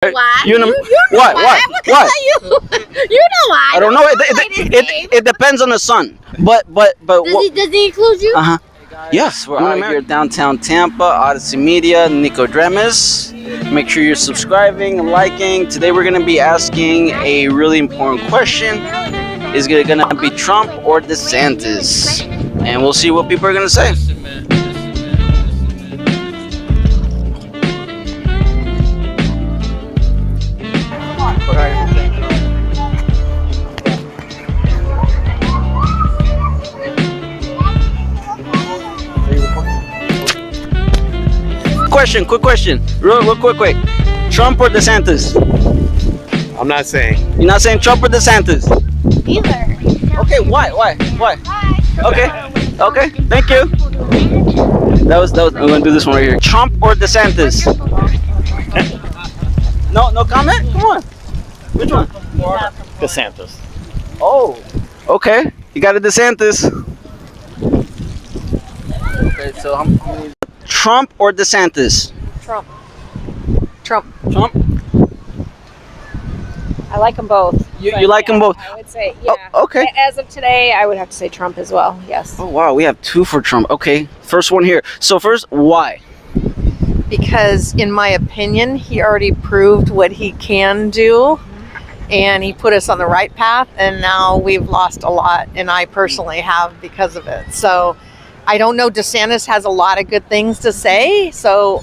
Why? You know why? why? Because you know why. I don't know. It depends on the sun. But Does he include you? Yes, we're out here downtown Tampa, Odyssey Media, Nicodremus. Make sure you're subscribing and liking. Today we're gonna be asking a really important question. Is it gonna be Trump or DeSantis? And we'll see what people are gonna say. Quick question. Real quick. Trump or DeSantis? I'm not saying. You're not saying Trump or DeSantis? Either. Okay, why? Okay, thank you. That was, I'm gonna do this one right here. Trump or DeSantis? No comment? Come on. Which one? DeSantis. Oh, okay. You got a DeSantis. Okay, so how many? Trump or DeSantis? Trump. Trump. I like them both. You like them both? I would say, yeah. Oh, okay. As of today, I would have to say Trump as well. Yes. Oh wow, we have two for Trump. Okay, first one here. So first, why? Because in my opinion, he already proved what he can do, and he put us on the right path, and now we've lost a lot, and I personally have because of it. So I don't know, DeSantis has a lot of good things to say,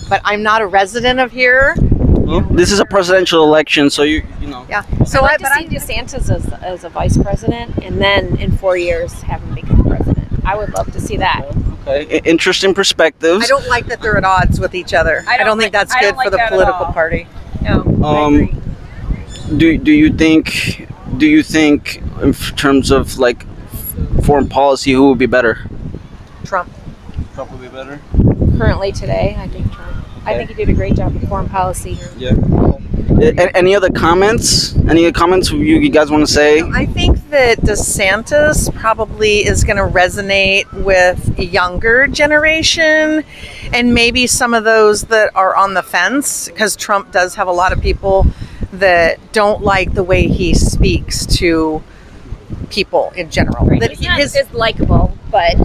but I'm not a resident of here. Well, this is a presidential election, so you know. Yeah. So I'd like to see DeSantis as a vice president, and then in 4 years have him become president. I would love to see that. Okay, interesting perspectives. I don't like that they're at odds with each other. I don't think that's good for the political party. No, I agree. Do you think in terms of like foreign policy, who would be better? Trump. Trump would be better. Currently today, I think Trump. I think he did a great job with foreign policy. Yeah. Any other comments? Any comments you guys want to say? I think that DeSantis probably is going to resonate with a younger generation and maybe some of those that are on the fence, because Trump does have a lot of people that don't like the way he speaks to people in general. Right. That He's not as likable, but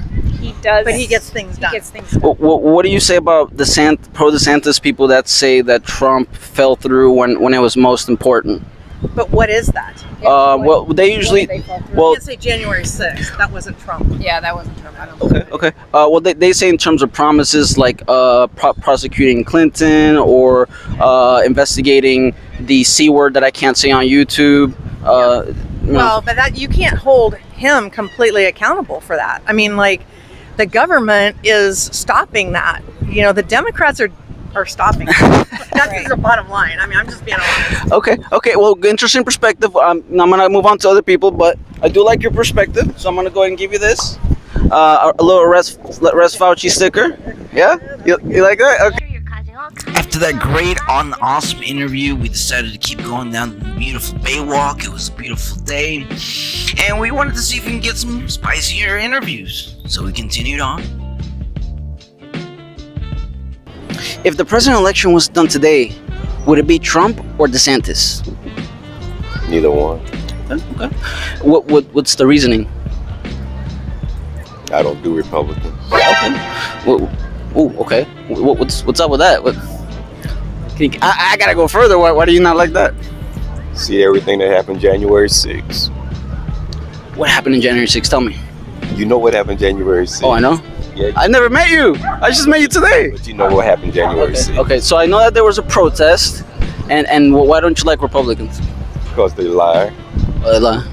he does. But he gets things done. What do you say about pro DeSantis people that say that Trump fell through when it was most important? But what is that? Well, they usually. You can't say January 6th. That wasn't Trump. Yeah, that wasn't Trump. I don't think. Okay. Well, they say in terms of promises like prosecuting Clinton or investigating the C word that I can't say on YouTube. Well, but that you can't hold him completely accountable for that. I mean, like, the government is stopping that. You know, the Democrats are stopping it. That's the bottom line. I mean, I'm just being honest. Okay. Well, interesting perspective. I'm gonna move on to other people, but I do like your perspective, so I'm gonna go ahead and give you this a little Res Fauci sticker. Yeah, you like that? Okay. After that great, awesome interview, we decided to keep going down the beautiful Baywalk. It was a beautiful day, and we wanted to see if we can get some spicier interviews. So we continued on. If the presidential election was done today, would it be Trump or DeSantis? Neither one. Okay. What's the reasoning? I don't do Republicans. Okay. Okay. What's up with that? I gotta go further. Why do you not like that? See everything that happened January 6th. What happened in January 6th? Tell me. You know what happened January 6th? Oh, I know. Yeah. I never met you. I just met you today. But you know what happened January 6th. Okay, so I know that there was a protest, and why don't you like Republicans? Because they lie. They lie.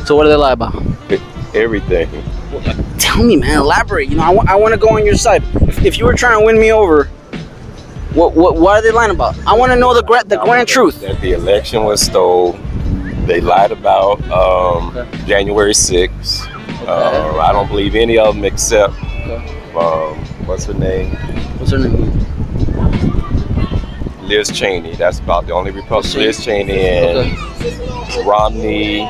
So what do they lie about? Everything. Tell me, man. Elaborate. You know, I want to go on your side. If you were trying to win me over, what are they lying about? I want to know the grand truth. That the election was stolen. They lied about January 6th. I don't believe any of them except what's her name? Liz Cheney. That's about the only Republican. Liz Cheney and Romney.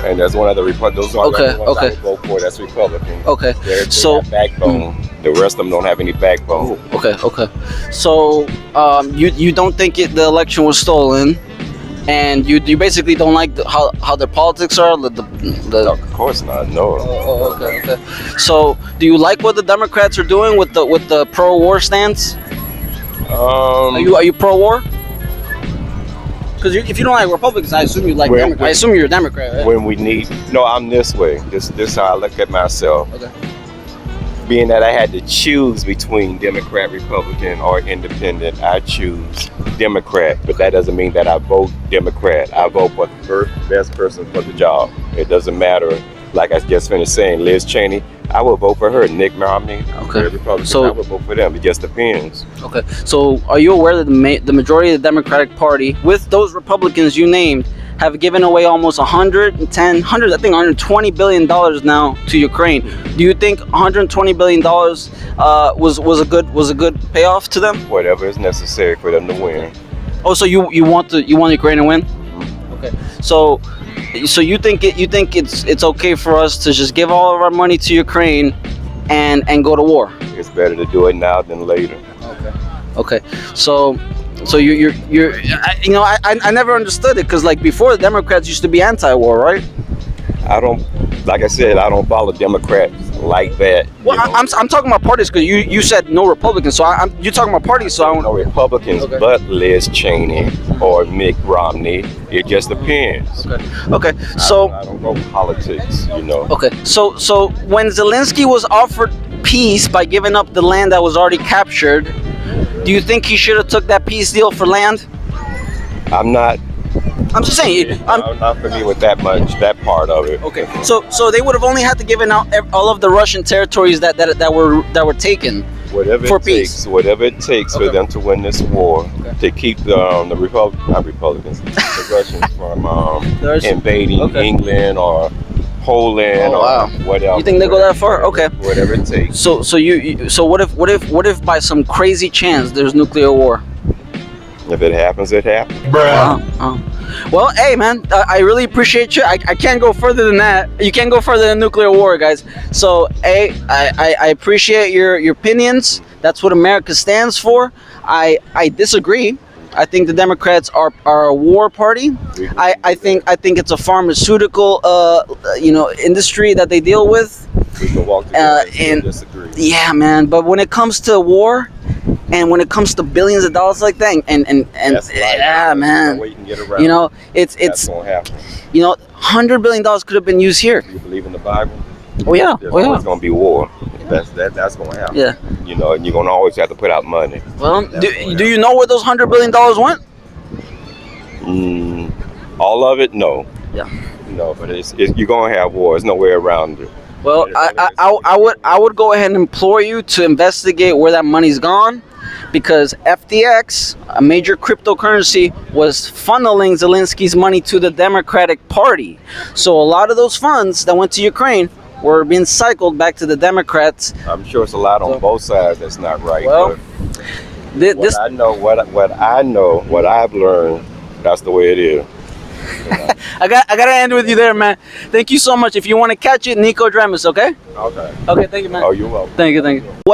And there's one other Republican. Those are the ones I would vote for. That's Republican. Okay. They're so backbone. The rest of them don't have any backbone. Okay. So you don't think the election was stolen, and you basically don't like how their politics are. No, of course not. No. Okay. So do you like what the Democrats are doing with the pro-war stance? Are you pro-war? Because if you don't like Republicans, I assume you like Democrats. I assume you're a Democrat. Right? When we need, no, I'm this way. This is how I look at myself. Okay. Being that I had to choose between Democrat, Republican, or Independent, I choose Democrat. But that doesn't mean that I vote Democrat. I vote for the best person for the job. It doesn't matter. Like I just finished saying, Liz Cheney, I would vote for her. Nick Romney, Republican, so, I would vote for them. It just depends. Okay. So are you aware that the majority of the Democratic Party, with those Republicans you named, have given away almost $120 billion now to Ukraine? Do you think $120 billion was a good payoff to them? Whatever is necessary for them to win. Oh, so you want Ukraine to win? Mm-hmm. Okay. So you think it's okay for us to just give all of our money to Ukraine and go to war? It's better to do it now than later. Okay. So I never understood it, because like before, the Democrats used to be anti-war, right? Like I said, I don't follow Democrats like that. Well, I'm talking about parties, because you said no Republicans, so you're talking about parties, so I don't know Republicans, but Liz Cheney or Mitt Romney. It just depends. Okay. So I don't go politics, Okay. So when Zelensky was offered peace by giving up the land that was already captured, do you think he should have took that peace deal for land? I'm just saying. I'm not familiar with that part of it. Okay. So they would have only had to give out all of the Russian territories that were taken. Whatever it takes for them to win this war, to keep the Russians from invading England or Poland or whatever. You think they go that far? Okay. Whatever it takes. So what if by some crazy chance there's nuclear war? If it happens, it happens. Well, hey man, I really appreciate you. I can't go further than that. You can't go further than nuclear war, guys. So hey, I appreciate your opinions. That's what America stands for. I disagree. I think the Democrats are a war party. I think it's a pharmaceutical industry that they deal with. We can walk together and disagree. Yeah, man. But when it comes to war, and when it comes to billions of dollars like that, and yeah, man, it's gonna happen. $100 billion could have been used here. You believe in the Bible? Oh yeah. There's always gonna be war. That's gonna happen. Yeah. And you're gonna always have to put out money. Well, do you know where those $100 billion went? All of it, no. Yeah. No, but you're gonna have war. There's no way around it. Well, I would go ahead and implore you to investigate where that money's gone, because FTX, a major cryptocurrency, was funneling Zelensky's money to the Democratic Party. So a lot of those funds that went to Ukraine were being cycled back to the Democrats. I'm sure it's a lot on both sides that's not right. Well, what I've learned, that's the way it is. I gotta end with you there, man. Thank you so much. If you want to catch it, Nicodremus, okay? Okay, thank you, man. Oh, you're welcome. Thank you. Who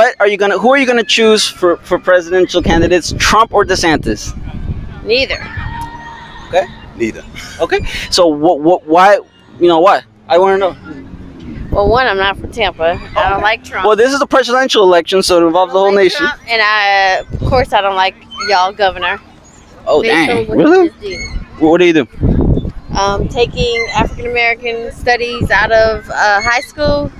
are you gonna choose for presidential candidates, Trump or DeSantis? Neither. Okay. Neither. Okay. So why? Why? I want to know. Well, one, I'm not from Tampa. I don't like Trump. Well, this is a presidential election, so it involves the whole nation. Trump, and of course, I don't like y'all governor. Oh, dang. Really? What do you do? Taking African American studies out of high school.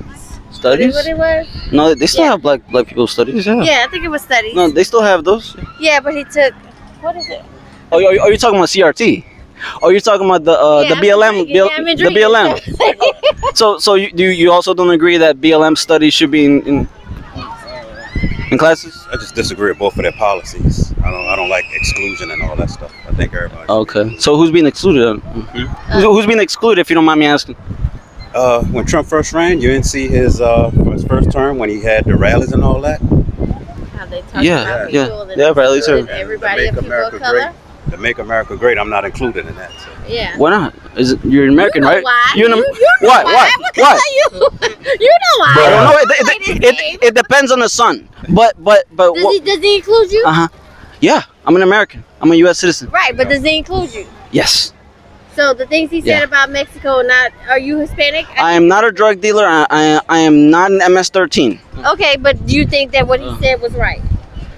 Studies? What it was? No, they still have black people studies. Yeah, I think it was studies. No, they still have those. Yeah, but he took, what is it? Oh, are you talking about CRT? Oh, you're talking about the BLM? The BLM. So you also don't agree that BLM studies should be in classes? I just disagree with both of their policies. I don't like exclusion and all that stuff. I think everybody. Okay. So who's being excluded? Who's being excluded, if you don't mind me asking? When Trump first ran, you didn't see his first term when he had the rallies and all that. How they talk about people rallies. everybody of people of color. To to make America great, I'm not included in that. So. Yeah. Why not? Is it, you're American, You know right? why? You're an, You know why? why? Why? You know why? I don't know. It depends on the son. But Does he include you? Yeah, I'm an American. I'm a U.S. citizen. Right, but does he include you? Yes. So the things he said Yeah. about Mexico, not are you Hispanic? I am not a drug dealer. I am not an MS-13. Okay, but do you think that what he said was right?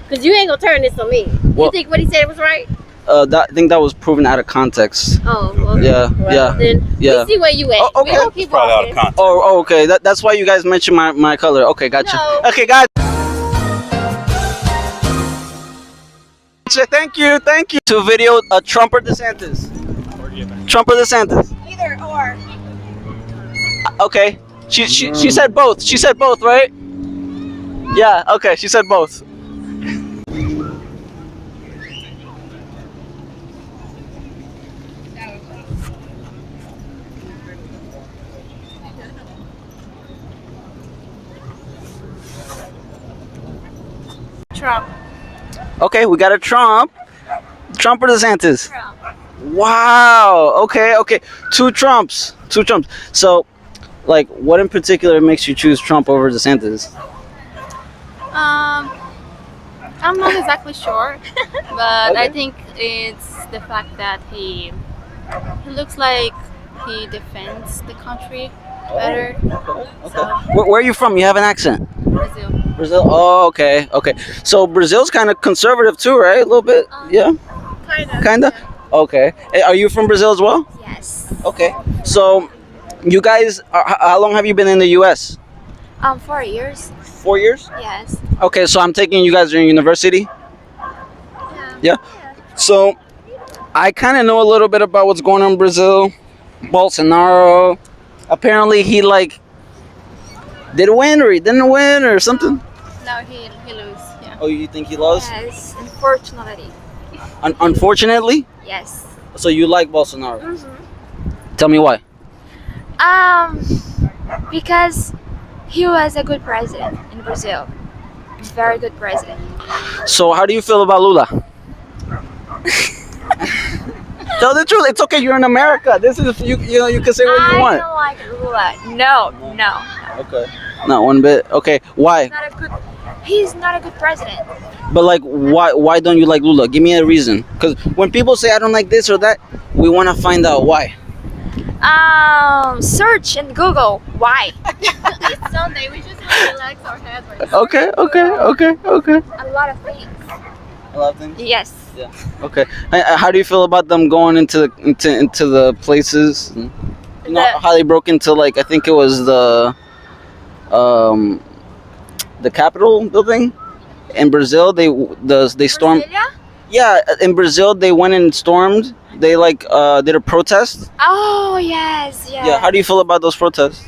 Because you ain't gonna turn this on me. Well- You think what he said was right? I think that was proven out of context. Oh, okay. Yeah, Well, yeah, Then yeah. we see where you at. Oh, okay. We gonna keep Probably out of walking. context. Oh, okay. That's why you guys mentioned my color. Okay, gotcha. No. Okay, guys. Thank you. To video Trump or DeSantis. Trump or DeSantis. Either or. Okay. She said both. She said both, right? Yeah. Okay. She said both. Trump. Okay, we got a Trump. Trump or DeSantis? Trump. Wow. Okay. Two Trumps. So, like, what in particular makes you choose Trump over DeSantis? I'm not exactly sure, but I Okay. think it's the fact that he looks like he defends the country better. So Where are you from? You have an accent. Brazil. Brazil. Oh, okay. So Brazil's kind of conservative too, right? A little bit. Yeah. Kinda. Okay. Hey, are you from Brazil as well? Yes. Okay. So, you guys, how long have you been in the U.S.? 4 years. 4 years. Yes. Okay, so I'm taking you guys during university. Yeah. So, I kind of know a little bit about what's going on in Brazil. Bolsonaro. Apparently, he did win or he didn't win or something. No, he lose. Yeah. Oh, you think he lost? Yes, unfortunately. Unfortunately. Yes. So you like Bolsonaro? Tell me why. Because he was a good president in Brazil. Very good president. So how do you feel about Lula? Tell the truth. It's okay. You're in America. This is you know you can say what you I want. don't like Lula. No. Okay. Not one bit. Okay. Why? He's not a good president. But like, why don't you like Lula? Give me a reason. Because when people say I don't like this or that, we want to find out why. Search in Google why. It's Sunday. We just want to relax our head right now. Okay. A lot of things. A lot of things. Yes. Okay. How do you feel about them going into the places? You know how they broke into I think it was the Capitol building in Brazil. They stormed. Brasilia? Yeah, in Brazil they went and stormed. They did a protest. Oh yes. Yeah. How do you feel about those protests?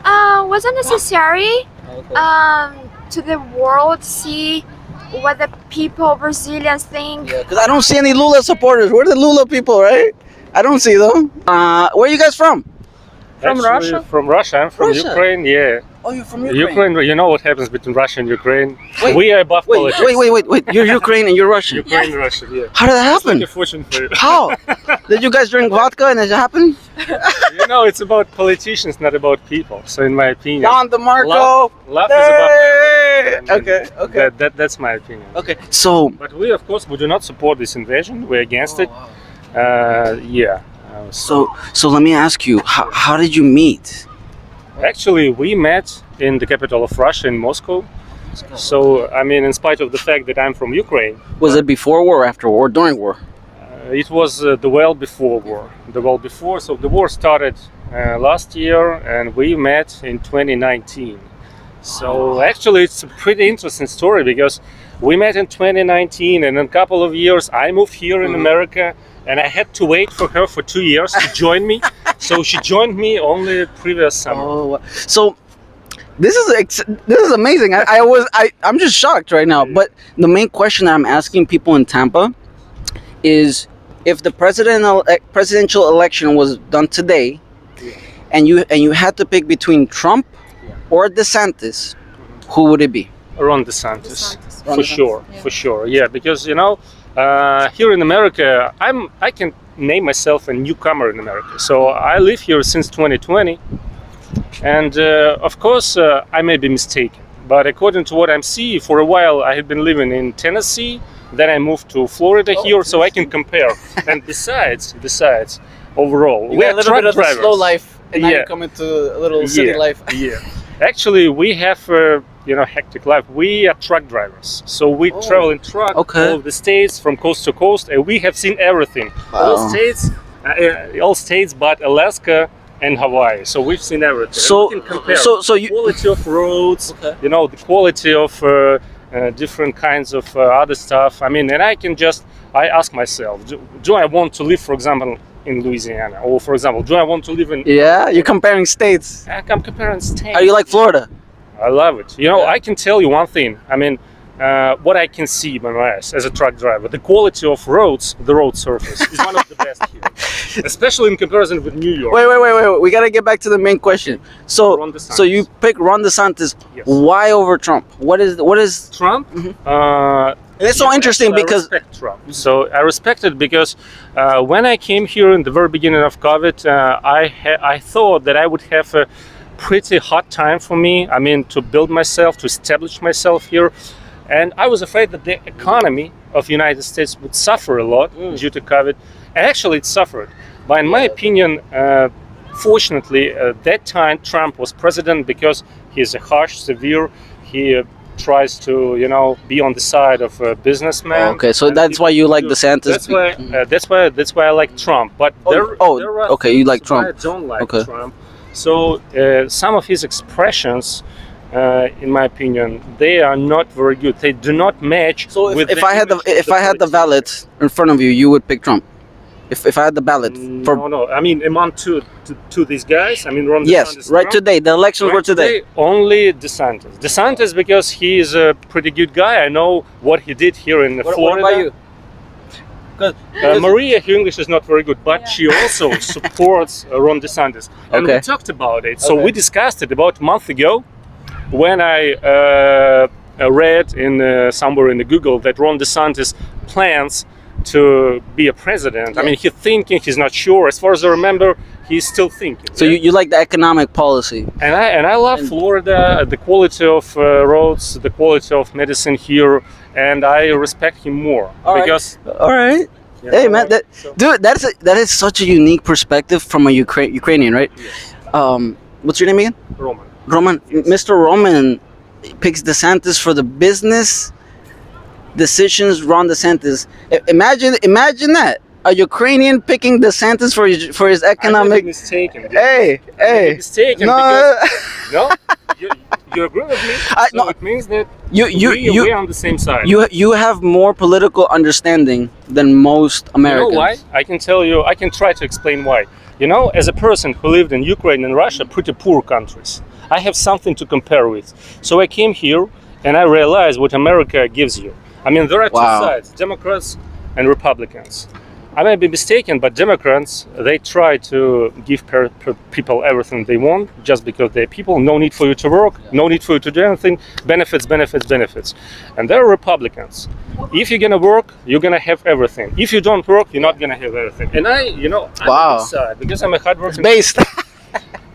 Wasn't necessary. To the world see what the people Brazilians think. Yeah, because I don't see any Lula supporters. We're the Lula people, right? I don't see them. Where are you guys from? From Russia? From Russia. I'm from Russia? Ukraine. Yeah. Oh, you're from Ukraine. Ukraine. You know what happens between Russia and Ukraine? Wait, We are above politics. Wait. You're Ukraine and you're Russian. Ukraine and Russia. Yeah. How did that It's like happen? a fortune for you. How? Did you guys drink vodka and it happened? You know, it's about politicians, not about people. So, in my opinion, Don DeMarco. love is above Hey! everything. Okay. That's my opinion. Okay. So. But we, of course, we do not support this invasion. We're against it. Yeah. So let me ask you, how did you meet? Actually, we met in the capital of Russia, in Moscow. So, I mean, in spite of the fact that I'm from Ukraine, Was it before war, after war, during war? it was the well before war. The well before. So the war started last year, and we met in 2019. So actually, it's a pretty interesting story because we met in 2019, and in a couple of years, I moved here in America, and I had to wait for her for 2 years to join me. So she joined me only previous summer. Oh, so this is amazing. I'm just shocked right now. But the main question that I'm asking people in Tampa is, if the presidential election was done today, and you had to pick between Trump or DeSantis, who would it be? Ron DeSantis, Ron for DeSantis, sure, for sure. Yeah, because you know, here in America, I can name myself a newcomer in America. So I live here since 2020, and of course I may be mistaken. But according to what I'm seeing, for a while I had been living in Tennessee. Then I moved to Florida here, so I can compare. And besides, overall, You we got are a little truck bit of drivers. the slow life, and now Yeah. you're coming to a little city life. Yeah. Actually, we have hectic life. We are truck drivers, so we travel in truck all the states from coast to coast, and we have seen everything. All states, but Alaska and Hawaii. So we've seen everything. So- And we can compare so you- quality of roads, the quality of different kinds of other stuff. I mean, and I ask myself, do I want to live, for example, in Louisiana, or for example, do I want to live in? Yeah, you're comparing states. I'm comparing states. Are you like Florida? I love it. I can tell you one thing. I mean, what I can see by my eyes as a truck driver, the quality of roads, the road surface, is one of the best here, especially in comparison with New York. Wait. We gotta get back to the main question. Ron DeSantis. So you pick Ron DeSantis. Yes. Why over Trump? What is? Trump. And it's so interesting because I respect Trump. So I respect it because when I came here in the very beginning of COVID, I thought that I would have a pretty hard time for me. I mean, to build myself, to establish myself here. And I was afraid that the economy of the United States would suffer a lot due to COVID. And actually, it suffered. But in my opinion, fortunately, at that time, Trump was president because he's a harsh, severe. He tries to, be on the side of a businessman. okay. So And that's why you like DeSantis. That's why I like Trump. But there are okay. You like things Trump. I don't like Okay. Trump. So some of his expressions, in my opinion, they are not very good. They do not match. So with if I had the ballot in front of you, you would pick Trump. If I had the ballot for no. I mean, among two these guys. I mean, Ron yes, DeSantis, right Trump. today. The elections were today. Only DeSantis. DeSantis because he is a pretty good guy. I know what he did here in Florida. What about you? Maria, her English is not very good, but she also supports Ron DeSantis. And we talked about it. So we discussed it about a month ago when I read in somewhere in the Google that Ron DeSantis plans to be a president. I mean, he's thinking, he's not sure. As far as I remember, he's still thinking. So you like the economic policy? And I love Florida, the quality of roads, the quality of medicine here, and I respect him more because. All right. Hey man, dude, that is such a unique perspective from a Ukrainian, right? Yes. What's your name again? Roman. Roman. Yes. Mr. Roman picks DeSantis for the business decisions. Ron DeSantis. Imagine that. A Ukrainian picking DeSantis for his economic. I may be mistaken. Hey. Mistaken No. because no, you agree with me. No. It means that You we're on the same side. you have more political understanding than most Americans. You know why? I can tell you. I can try to explain why. As a person who lived in Ukraine and Russia, pretty poor countries, I have something to compare with. So I came here and I realized what America gives you. I mean, there are two sides: Democrats and Republicans. I may be mistaken, but Democrats, they try to give people everything they want just because they're people. No need for you to work, no need for you to do anything. Benefits. And there are Republicans. If you're going to work, you're going to have everything. If you don't work, you're not going to have everything. And I'm on this side because I'm a hardworking. Based.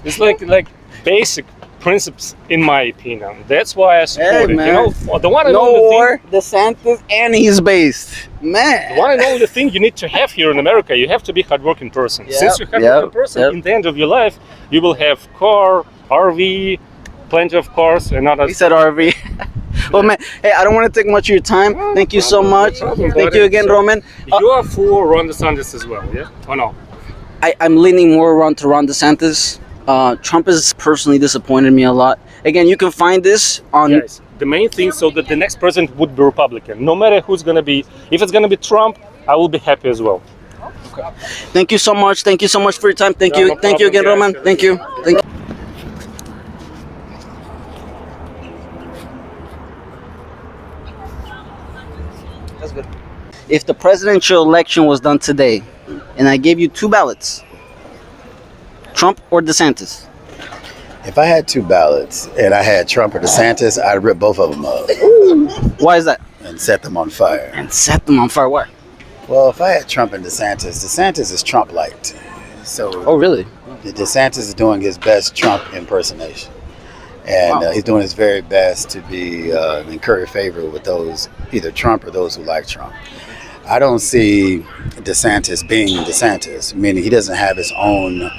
It's like basic principles, in my opinion. That's why I support it. Man. The one and only thing. DeSantis, and he's based. Man. The one and only thing you need to have here in America, you have to be a hardworking person. Since you're a hardworking person, in the end of your life, you will have car, RV, plenty of cars, and other. He said RV. Well, man, hey, I don't want to take much of your time. Thank you so much. Thank you again, Roman. You are for Ron DeSantis as well, yeah? Or no? I'm leaning more around to Ron DeSantis. Trump has personally disappointed me a lot. Again, you can find this on. Yes. The main thing so that the next president would be Republican. No matter who's going to be, if it's going to be Trump, I will be happy as well. Okay. Thank you so much. Thank you so much for your time. Thank you. No Thank you again, problem, Roman. guys. Thank you. Thank you. That's good. If the presidential election was done today, and I gave you two ballots, Trump or DeSantis? If I had two ballots and I had Trump or DeSantis, I'd rip both of them up. Why is that? And and set them on fire. And set them on fire. Why? Well, if I had Trump and DeSantis is Trump-liked. So Oh, really? DeSantis is doing his best Trump impersonation. And Wow. he's doing his very best to be in curry favor with those, either Trump or those who like Trump. I don't see DeSantis being DeSantis, meaning he doesn't have his own.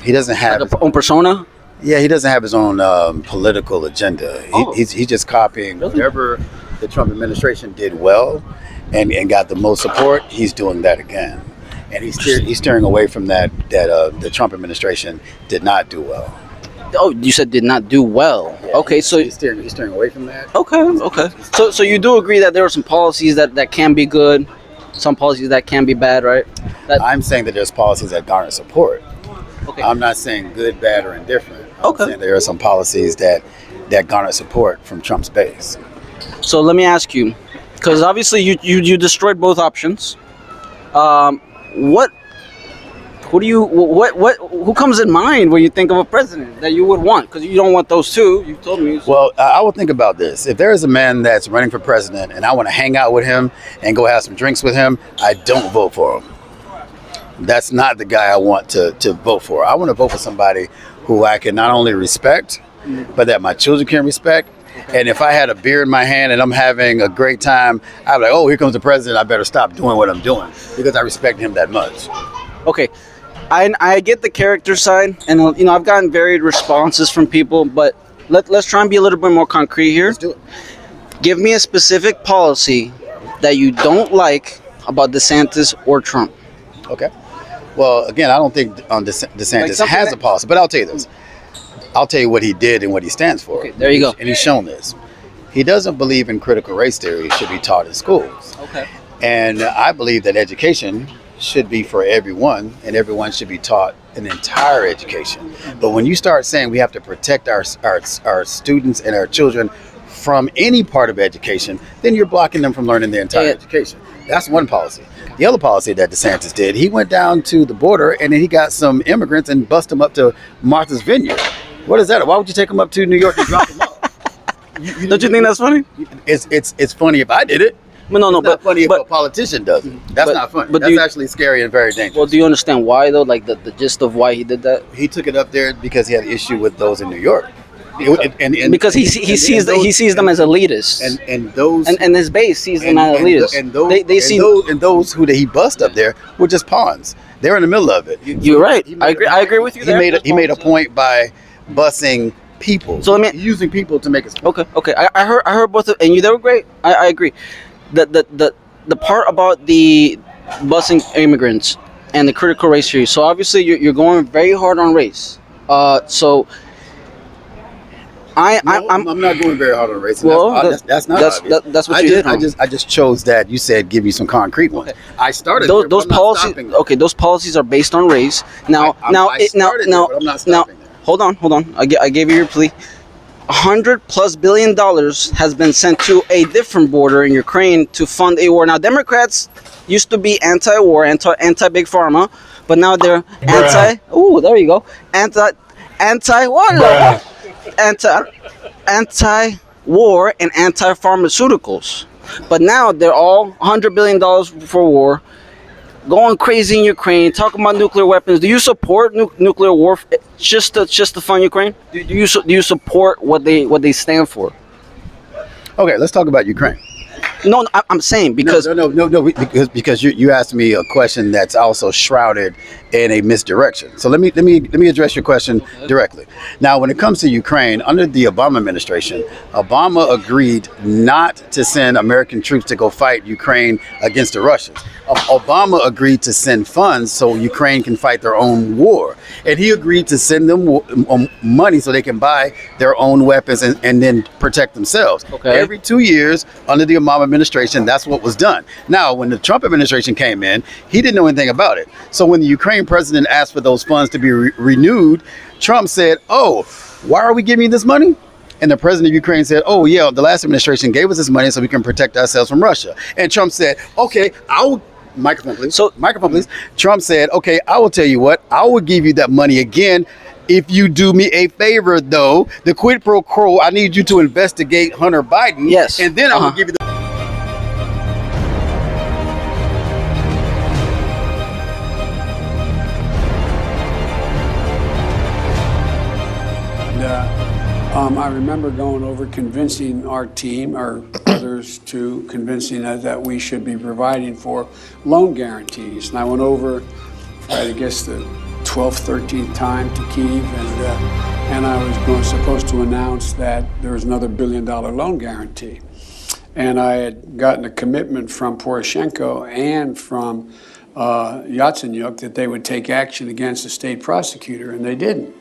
He doesn't have Like a own persona? Yeah, he doesn't have his own political agenda. He's just copying whatever the Trump administration did well, and got the most support. He's doing that again, and he's steering away from that the Trump administration did not do well. Oh, you said did not do well. Yeah, Okay, so he's steering away from that. okay. So you do agree that there are some policies that can be good, some policies that can be bad, right? I'm saying that there's policies that garner support. Okay. I'm not saying good, bad, or indifferent. I'm Okay. saying there are some policies that garner support from Trump's base. So let me ask you, because obviously you destroyed both options. Who comes in mind when you think of a president that you would want? Because you don't want those two. You told me. Well, I would think about this. If there is a man that's running for president and I want to hang out with him and go have some drinks with him, I don't vote for him. That's not the guy I want to vote for. I want to vote for somebody who I can not only respect, but that my children can respect. And if I had a beer in my hand and I'm having a great time, I'd be like, oh, here comes the president. I better stop doing what I'm doing because I respect him that much. Okay, I get the character side, and I've gotten varied responses from people, but let's try and be a little bit more concrete here. Let's do it. Give me a specific policy that you don't like about DeSantis or Trump. Okay. Well, again, I don't think DeSantis Like has a policy, but I'll tell you this. I'll tell you what he did and what he stands for. Okay, there you go. And he's shown this. He doesn't believe in critical race theory should be taught in schools. Okay. And I believe that education should be for everyone, and everyone should be taught an entire education. But when you start saying we have to protect our students and our children from any part of education, then you're blocking them from learning the entire education. That's one policy. The other policy that DeSantis did, he went down to the border and then he got some immigrants and bust them up to Martha's Vineyard. What is that? Why would you take them up to New York and drop them off? Don't you think that's funny? It's funny if I did it. No, It's not funny if a politician does it. That's not funny. but That's actually scary and very dangerous. Well, do you understand why though? Like the gist of why he did that? He took it up there because he had an issue with those in New York. Because he sees them as elitists, and his base sees them as elitists. And those who he bust up there were just pawns. They're in the middle of it. You're right. I agree with you. He made a point by busing people. So let me using people to make his point. Okay. I heard both of, and they were great. I agree. The part about the busing immigrants and the critical race theory. So obviously you're going very hard on race. So I'm not going very hard on race. Well, that's not obvious. That's what you did. I just chose that. You said give me some concrete ones. Okay. I started those policies. Okay, those policies are based on race. Now, hold on. I gave you your plea. $100+ billion has been sent to a different border in Ukraine to fund a war. Now, Democrats used to be anti-war, anti-big pharma, but now they're anti. Oh, there you go. Anti-war and anti-pharmaceuticals. But now they're all $100 billion for war, going crazy in Ukraine, talking about nuclear weapons. Do you support nuclear war just to fund Ukraine? Do you support what they stand for? Okay, let's talk about Ukraine. No, I'm saying because because you asked me a question that's also shrouded in a misdirection. So let me address your question directly. Now, when it comes to Ukraine, under the Obama administration, Obama agreed not to send American troops to go fight Ukraine against the Russians. Obama agreed to send funds so Ukraine can fight their own war, and he agreed to send them money so they can buy their own weapons and then protect themselves. Okay. Every 2 years under the Obama administration, that's what was done. Now, when the Trump administration came in, he didn't know anything about it. So when the Ukraine president asked for those funds to be renewed, Trump said, "Oh, why are we giving you this money?" And the president of Ukraine said, "Oh, yeah, the last administration gave us this money so we can protect ourselves from Russia." And Trump said, "Okay, microphone, please. Microphone, please." Trump said, "Okay, I will tell you what, I will give you that money again if you do me a favor, though. The quid pro quo, I need you to investigate Hunter Biden. Yes. And then I will give you the..." I remember going over convincing our team, or others, to convincing us that we should be providing for loan guarantees. And I went over, I guess, the 12th, 13th time to Kyiv, and I was supposed to announce that there was another $1 billion loan guarantee. And I had gotten a commitment from Poroshenko and from Yatsenyuk that they would take action against the state prosecutor, and they didn't.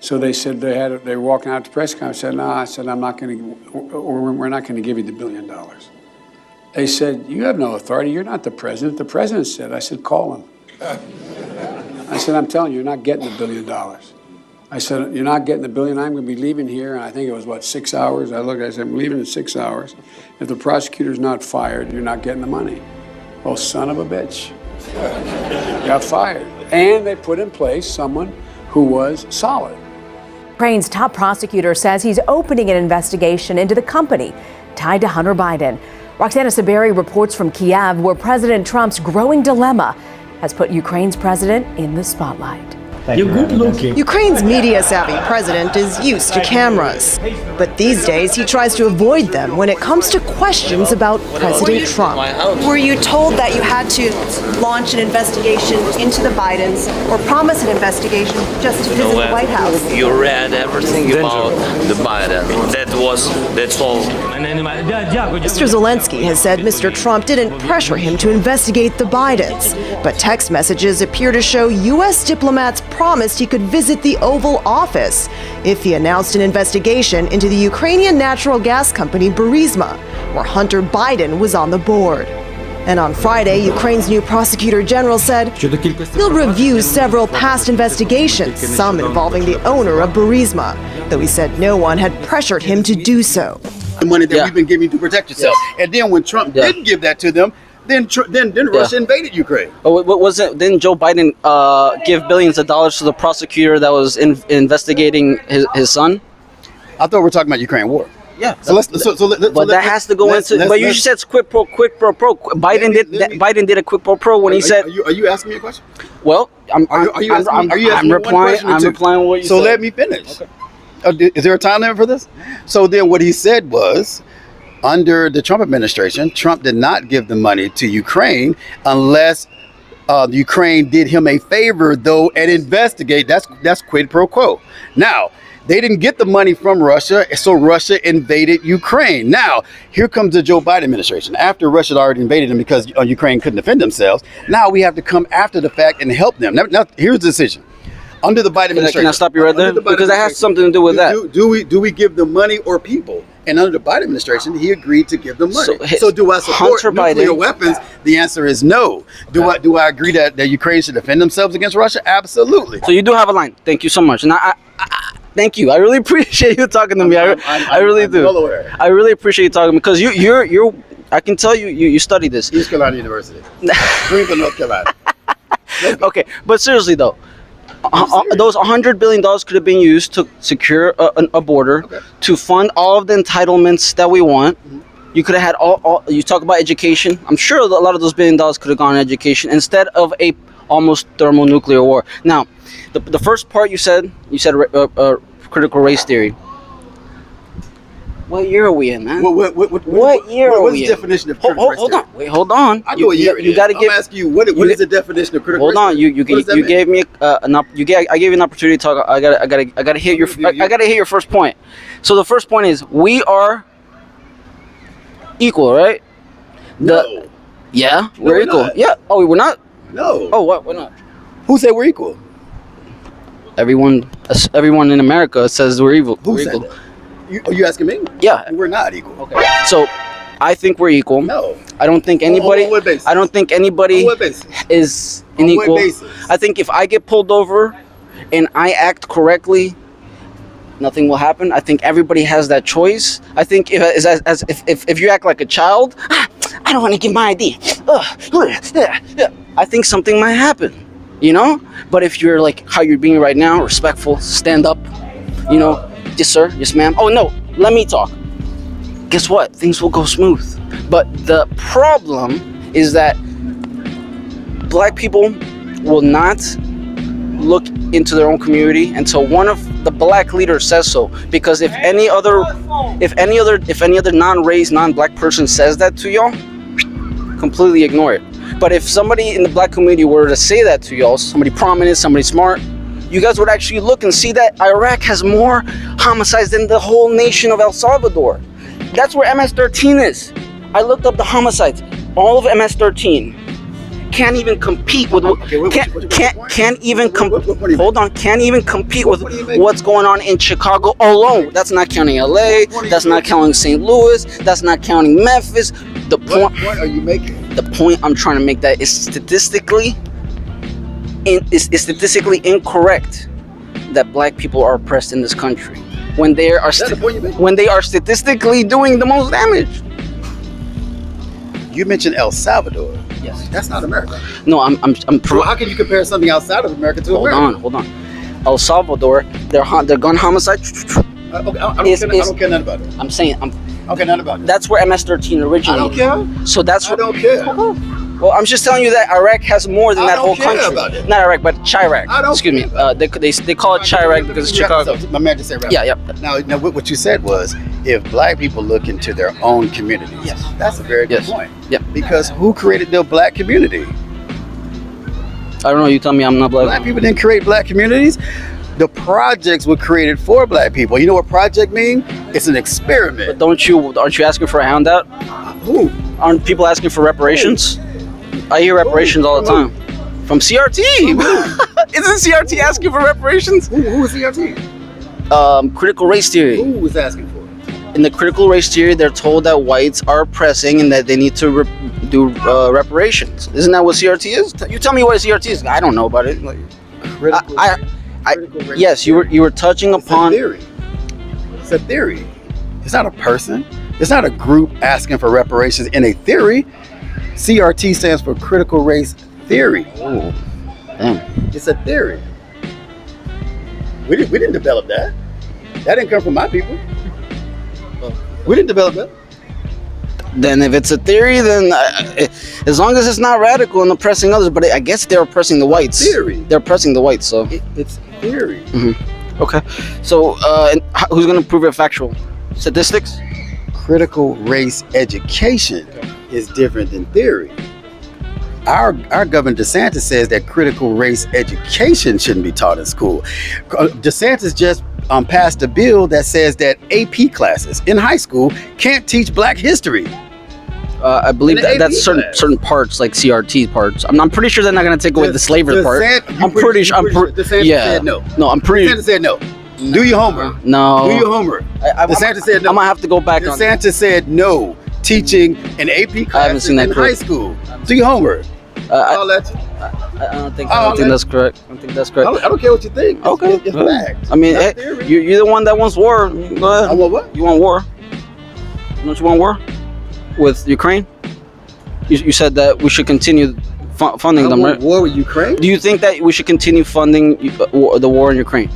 So they said they were walking out to press conference. I said, no, I said, I'm not going to, or we're not going to give you the $1 billion. They said, you have no authority. You're not the president. The president said. I said, call him. I said, I'm telling you, you're not getting the $1 billion. I said, you're not getting the $1 billion. I'm going to be leaving here. And I think it was, 6 hours? I said, I'm leaving in 6 hours. If the prosecutor's not fired, you're not getting the money. Oh, son of a bitch. Got fired. And they put in place someone who was solid. Ukraine's top prosecutor says he's opening an investigation into the company tied to Hunter Biden. Roxana Saberi reports from Kiev, where President Trump's growing dilemma has put Ukraine's president in the spotlight. You're good looking. Ukraine's media-savvy president is used to cameras. But these days, he tries to avoid them when it comes to questions about President Trump. Were you told that you had to launch an investigation into the Bidens or promise an investigation just to visit the White House? You read everything about the Biden. That's all. Mr. Zelensky has said Mr. Trump didn't pressure him to investigate the Bidens. But text messages appear to show U.S. diplomats promised he could visit the Oval Office if he announced an investigation into the Ukrainian natural gas company Burisma, where Hunter Biden was on the board. And on Friday, Ukraine's new prosecutor general said he'll review several past investigations, some involving the owner of Burisma, though he said no one had pressured him to do so. The money that we've been giving to protect yourself. And then when Trump didn't give that to them, then Russia invaded Ukraine. Oh, what was it? Didn't Joe Biden give billions of dollars to the prosecutor that was investigating his son? I thought we were talking about Ukraine war. Yeah. So that has to go into. But you said quid pro quo. Biden did a quid pro when he said. Are you asking me a question? Well, I'm replying what you said. So let me finish. Okay. Is there a time limit for this? So then what he said was, under the Trump administration, Trump did not give the money to Ukraine unless Ukraine did him a favor, though, and investigate. That's quid pro quo. Now, they didn't get the money from Russia, so Russia invaded Ukraine. Now, here comes the Joe Biden administration. After Russia had already invaded them because Ukraine couldn't defend themselves, now we have to come after the fact and help them. Now here's the decision. Under the Biden administration. Can I stop you right there? Because that has something to do with that. Do we give them money or people? And under the Biden administration, he agreed to give them money. So do I support Hunter nuclear Biden weapons? The answer is no. Do I agree that Ukraine should defend themselves against Russia? Absolutely. So you do have a line. Thank you so much. And I thank you. I really appreciate you talking to me. I really do. Well aware. I really appreciate you talking because you're. I can tell you study this. East Carolina University, Greenville, North Carolina. Okay, but seriously though. Those $100 billion could have been used to secure a border, to fund all of the entitlements that we want. You could have had all. You talk about education. I'm sure a lot of those $1 billion could have gone on education instead of a almost thermonuclear war. Now, the first part you said critical race theory. What year are we in, man? What year are we in? What's the definition of critical race theory? Hold on. Wait, hold on. I know what year it is. I'm asking you, what is the definition of critical race theory? Hold on. You gave me I gave you an opportunity to talk. I gotta hear your first point. So the first point is we are equal, right? No. Yeah, we're equal. Not. Yeah. Oh, we're not? No. Oh, what? We're not. Who said we're equal? Everyone in America says we're evil. Who said that? Are you asking me? Yeah. We're not equal. Okay. So, I think we're equal. No. I don't think anybody. On what basis? I don't think anybody On what basis? is On unequal. what basis? I think if I get pulled over, and I act correctly, nothing will happen. I think everybody has that choice. I think if you act like a child, I don't want to give my ID. I think something might happen. You know. But if you're like how you're being right now, respectful, stand up. You know. Yes, sir. Yes, ma'am. Oh, no. Let me talk. Guess what? Things will go smooth. But the problem is that black people will not look into their own community until one of the black leader says so. Because if any other non-race, non-black person says that to y'all, completely ignore it. But if somebody in the black community were to say that to y'all, somebody prominent, somebody smart, you guys would actually look and see that Iraq has more homicides than the whole nation of El Salvador. That's where MS-13 is. I looked up the homicides. All of MS-13 can't even compete with can't even compete with what's going on in Chicago alone. That's not counting LA. That's not counting St. Louis. That's not counting Memphis. The point. What point are you making? The point I'm trying to make that is statistically incorrect that black people are oppressed in this country when they are statistically doing the most damage. You mentioned El Salvador. Yes. That's not America. No, I'm So how can you compare something outside of America to America? Hold on. El Salvador, their gun homicide. I don't care nothing about it. I'm saying Okay, nothing about it. that's where MS-13 originated. I don't care. So that's I don't care. Well, I'm just telling you that Iraq has more than that whole country. About it. Not Iraq, but Chiraq. I don't Excuse me. They call it Chiraq because it's Chicago. My man just said right. Yeah. Now what you said was, if black people look into their own communities, Yes. that's a very good Yes. point. Yeah. Because who created the black community? I don't know. You tell me I'm not black. Black people didn't create black communities. The projects were created for black people. You know what project mean? It's an experiment. But aren't you asking for a handout? Who? Aren't people asking for reparations? I hear reparations all the time. From CRT. Isn't CRT asking for reparations? Who is CRT? Critical race theory. Who was asking for it? In the critical race theory, they're told that whites are oppressing and that they need to do reparations. Isn't that what CRT is? You tell me what CRT is. I don't know about it. Critical race Yes, you were touching upon. Theory. It's a theory. It's not a person. It's not a group asking for reparations in a theory. CRT stands for critical race theory. Oh, damn. It's a theory. We didn't develop that. That didn't come from my people. We didn't develop that. Then if it's a theory, then as long as it's not radical and oppressing others, but I guess they're oppressing the whites. Theory. They're oppressing the whites, so. It's theory. Mm-hmm. Okay. So who's going to prove it factual? Statistics? Critical race education is different than theory. Our Governor DeSantis says that critical race education shouldn't be taught in school. DeSantis just passed a bill that says that AP classes in high school can't teach Black history. I believe that's certain parts, like CRT parts. I'm pretty sure they're not going to take away the slavery part. I'm pretty sure. DeSantis said no. No, I'm pretty. DeSantis said no. Do your homework. No. Do your homework. DeSantis said no. I'm gonna have to go back. DeSantis said no. Teaching an AP class in high school. Do your homework. I'll let you. I don't think that's correct. I don't think that's correct. I don't care what you think. Okay. It's fact. I mean, hey, you're the one that wants war. Go ahead. I want what? You want war? Don't you want war with Ukraine? You said that we should continue funding them, right? War with Ukraine? Do you think that we should continue funding the war in Ukraine?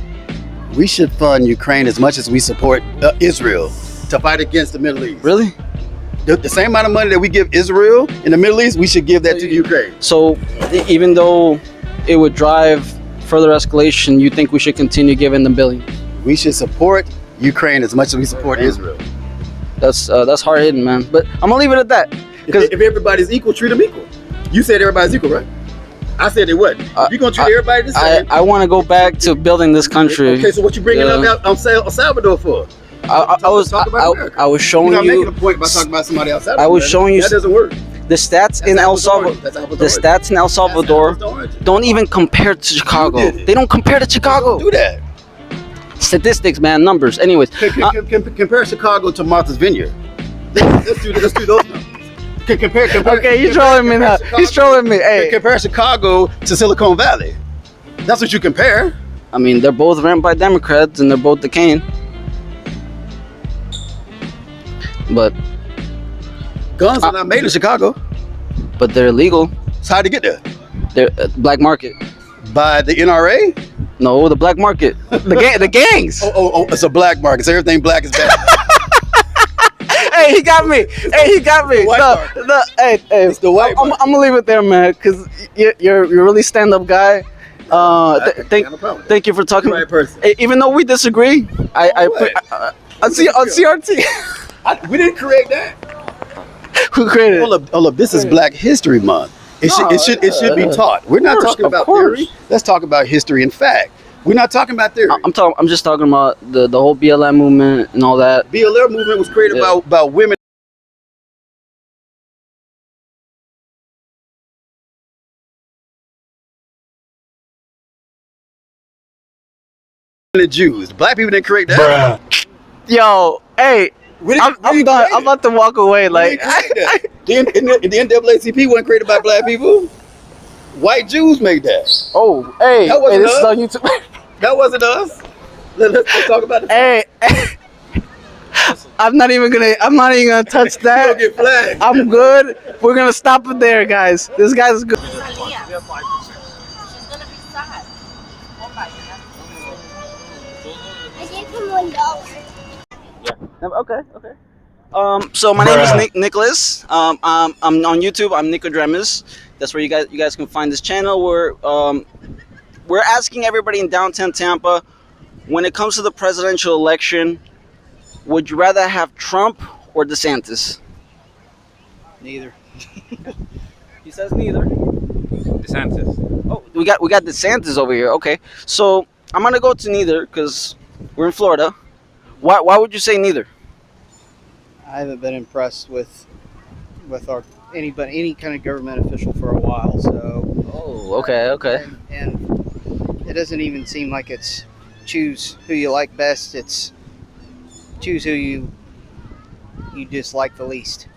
We should fund Ukraine as much as we support Israel to fight against the Middle East. Really? The same amount of money that we give Israel in the Middle East, we should give that to Ukraine. So even though it would drive further escalation, you think we should continue giving them billions? We should support Ukraine as much as we support Israel. That's hard hitting, man. But I'm gonna leave it at that. Because if everybody's equal, treat them equal. You said everybody's equal, right? I said they wouldn't. You're gonna treat everybody the same. I want to go back to building this country. Okay, so what you bringing up El Salvador for? I was showing You're not you. making a point by talking about somebody else. I was showing you. That doesn't work. The stats in El Salvador. The stats in El Salvador don't even compare to Chicago. They don't compare to Chicago. Do that. Statistics, man, numbers. Anyways, compare Chicago to Martha's Vineyard. Let's do those numbers. Compare. Okay, you're trolling me now. He's trolling me. Hey, compare Chicago to Silicon Valley. That's what you compare. I mean, they're both ran by Democrats and they're both decaying. But guns are not made in Chicago. But they're illegal. So how'd they get there? They're black market. By the NRA? No, the black market. The gangs. Oh, it's a black market. So everything black is bad. Hey, he got me. Hey, it's the white I'm gonna leave it there, man, because you're a really stand-up guy. Thank you for talking. Right person. Even though we disagree, on CRT. We didn't create that. Who created it? Hold up. This is Black History Month. It should be taught. We're not talking about theory. Let's talk about history and fact. We're not talking about theory. I'm just talking about the whole BLM movement and all that. BLM movement was created about women. The Jews. Black people didn't create that. Yo, hey, I'm about to walk away. Like, the NAACP wasn't created by black people. White Jews made that. Oh, hey, that wasn't this us. is on YouTube. That wasn't us. Let's talk about it. Hey, I'm not even gonna touch that. You'll get flagged. I'm good. We're gonna stop it there, guys. This guy's good. Okay. So my name is Nicholas. I'm on YouTube. I'm Nicodremus. That's where you guys can find this channel. We're asking everybody in downtown Tampa, when it comes to the presidential election, would you rather have Trump or DeSantis? Neither. He says neither. DeSantis. Oh, we got DeSantis over here. Okay, so I'm gonna go to neither because we're in Florida. Why would you say neither? I haven't been impressed with any kind of government official for a while. So. Oh, okay. And it doesn't even seem like it's choose who you like best. It's choose who you dislike the least.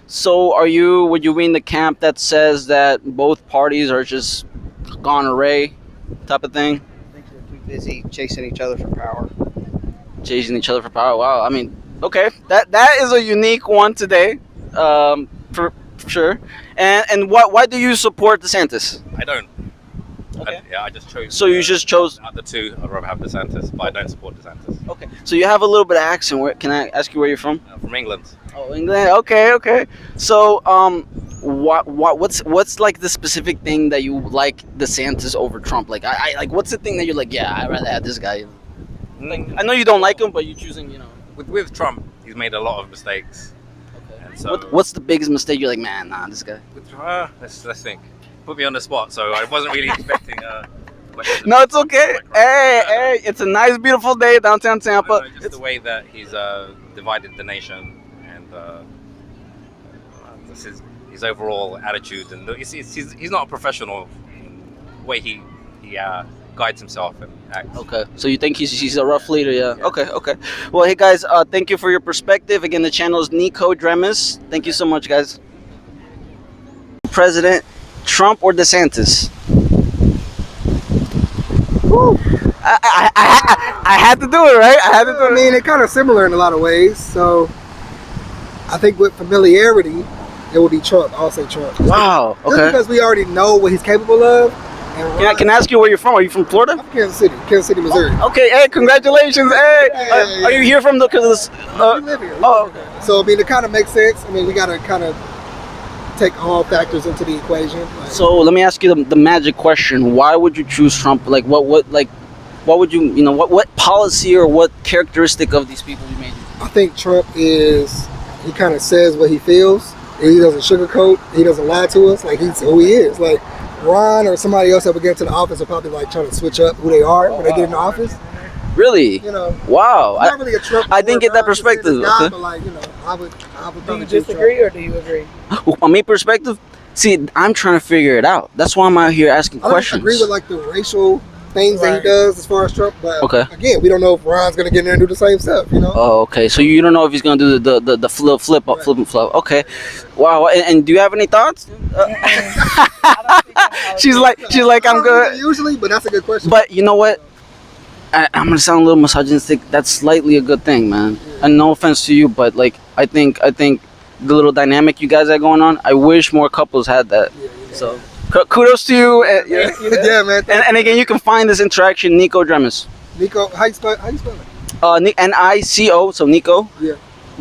So would you be in the camp that says that both parties are just gone array type of thing? I think they're too busy chasing each other for power. Chasing each other for power. Wow. I mean, okay, that is a unique one today, for sure. And why do you support DeSantis? I don't. Okay. I just chose. So you just chose. Out of the two, I'd rather have DeSantis, but I don't support DeSantis. Okay. So you have a little bit of accent. Can I ask you where you're from? From England. Oh, England. Okay. So what's like the specific thing that you like DeSantis over Trump? Like I like what's the thing that you're like, yeah, I'd rather have this guy. Like, I know you don't like him, but you're choosing, With Trump, he's made a lot of mistakes. Okay. And so what's the biggest mistake you're like, man, nah, this guy? Let's think. Put me on the spot, so I wasn't really expecting a question. No, it's okay. Hey, it's a nice, beautiful day downtown Tampa. Just the way that he's divided the nation, and this is his overall attitude, and he's not a professional in the way he guides himself and acts. Okay, so you think he's a rough leader, yeah. Okay. Well, hey guys, thank you for your perspective. Again, the channel is Nicodremus. Thank you so much, guys. President Trump or DeSantis? I had to do it, right? I mean, they're kind of similar in a lot of ways. So I think with familiarity, it would be Trump. I'll say Trump. Wow. Okay. Just because we already know what he's capable of. Can I ask you where you're from? Are you from Florida? I'm from Kansas City, Missouri. Okay. Hey, congratulations. Hey. Are you here from we live here. So I mean, it kind of makes sense. I mean, we got to kind of take all factors into the equation. So let me ask you the magic question: why would you choose Trump? Like what would you what policy or what characteristic of these people you made? I think Trump he kind of says what he feels. He doesn't sugarcoat. He doesn't lie to us. Like he's who he is. Like Ron or somebody else that would get into the office are probably like trying to switch up who they are when they get in the office. Really? Wow. I'm not really a Trump. I didn't get that perspective. Guy, but like I would. Do you disagree or do you agree? On my perspective, see, I'm trying to figure it out. That's why I'm out here asking questions. I don't agree with like the racial things that he does as far as Trump, but again, we don't know if Ron's gonna get in there and do the same stuff, Oh, okay. So you don't know if he's gonna do the flip and flop. Okay. Wow. And do you have any thoughts? She's like I'm good. Usually, but that's a good question. But you know what? I'm gonna sound a little misogynistic. That's slightly a good thing, man. And no offense to you, but like I think the little dynamic you guys have going on. I wish more couples had that. So kudos to you. Yeah, man. And again, you can find this interaction Nicodremus. Nico, how you spell it? Nico. So Nico. Yeah.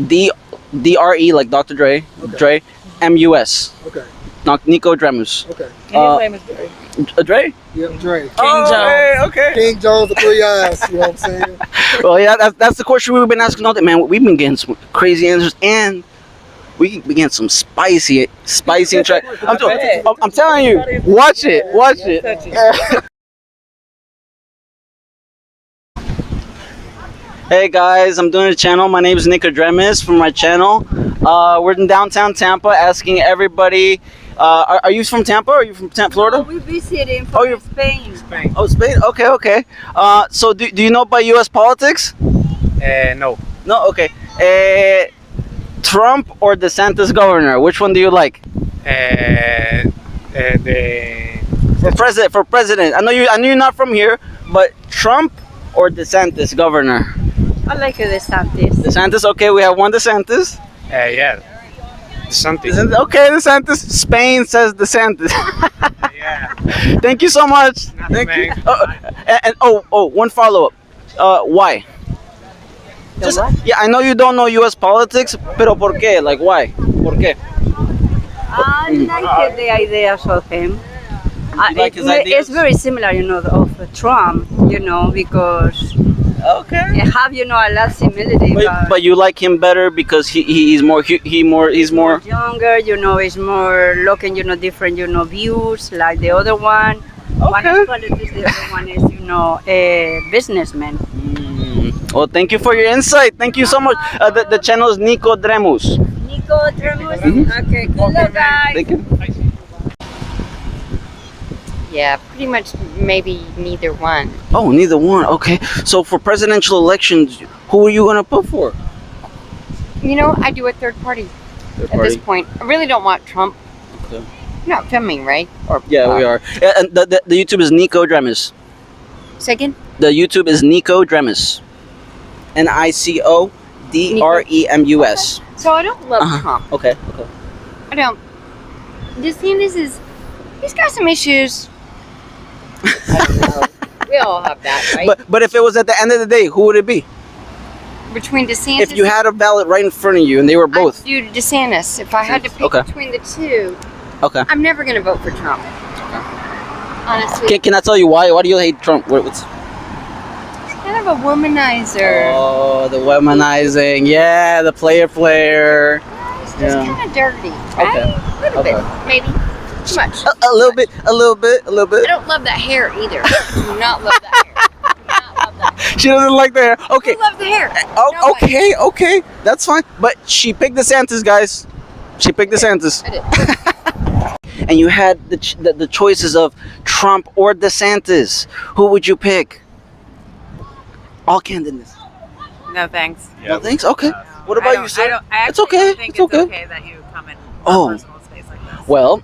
DRE like Dr. Dre. Okay. Dre. MUS. Okay. Nicodremus. Okay. And his name is Dre. Dre? Yep, Dre. King Jones. Okay. King Jones, the 3 eyes. You know what I'm saying? Well, yeah, that's the question we've been asking all day, man. We've been getting some crazy answers, and we getting some spicy and try. I'm telling you, watch it. Hey guys, I'm doing a channel. My name is Nicodremus from my channel. We're in downtown Tampa, asking everybody. Are you from Tampa? Are you from Florida? No, we're visiting from Spain. Oh, Spain. Okay. So do you know about U.S. politics? No. No. Okay. Trump or DeSantis governor? Which one do you like? For president. I know you're not from here, but Trump or DeSantis governor? I like DeSantis. DeSantis. Okay, we have one DeSantis. Yeah. DeSantis. Okay, DeSantis. Spain says DeSantis. Yeah. Thank you so much. Thank you. And one follow-up. Why? Yeah, I know you don't know U.S. politics, pero ¿por qué? Like, why? ¿Por qué? I like the ideas of him. like his ideas? It's very similar, of Trump, because have a lot similarity. But you like him better because he's more younger, he's more looking, different, views like the other one. One is politics, the other one is, a businessman. Well, thank you for your insight. Thank you so much. The channel is Nicodremus. Nicodremus? Okay, good luck, guys. Thank you. Yeah, pretty much maybe neither one. Oh, neither one. Okay. So for presidential elections, who are you going to put for? I do a third party at this point. I really don't want Trump. Okay. You're not filming, right? Or Yeah, we are. And the YouTube is Nicodremus. Say again? The YouTube is Nicodremus. Nicodremus. So I don't love Trump. Okay. I don't. DeSantis he's got some issues. I don't know. We all have that, right? But if it was at the end of the day, who would it be? Between DeSantis. If you had a ballot right in front of you and they were both. I'd do DeSantis. If I had to pick between the two, Okay. I'm never going to vote for Trump. Honestly. Can I tell you why? Why do you hate Trump? He's kind of a womanizer. Oh, the womanizing. Yeah, the player. He's just kind of dirty, right? Okay. A little bit, maybe. Too much. A little bit. I don't love that hair either. I do not love that hair. She doesn't like the hair. Okay. I love the hair. Oh, okay. That's fine. But she picked DeSantis, guys. She picked DeSantis. I did. And you had the choices of Trump or DeSantis. Who would you pick? All candidates. No thanks. No thanks. Okay. What about you, sir? It's okay. Think It's okay. that you come in personal space like this. Well,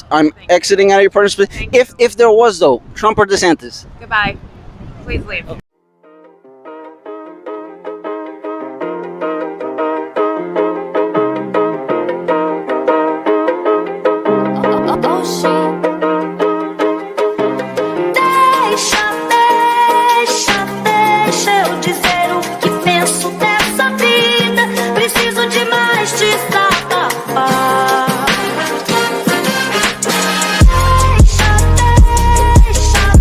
I'm exiting out of your personal space. If there was though, Trump or DeSantis. Goodbye. Please leave. Deixa eu dizer o que penso dessa vida. Preciso de mais desabafar.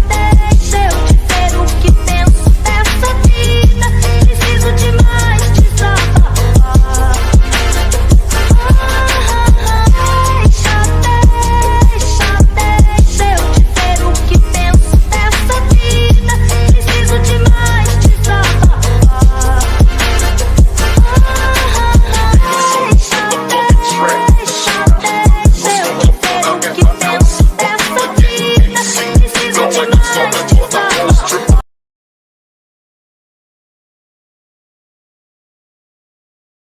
Deixa eu dizer o que penso dessa vida. Preciso de mais desabafar. Deixa eu dizer o que penso dessa vida. Preciso de mais desabafar. Deixa eu dizer o que penso dessa vida. Preciso de mais desabafar.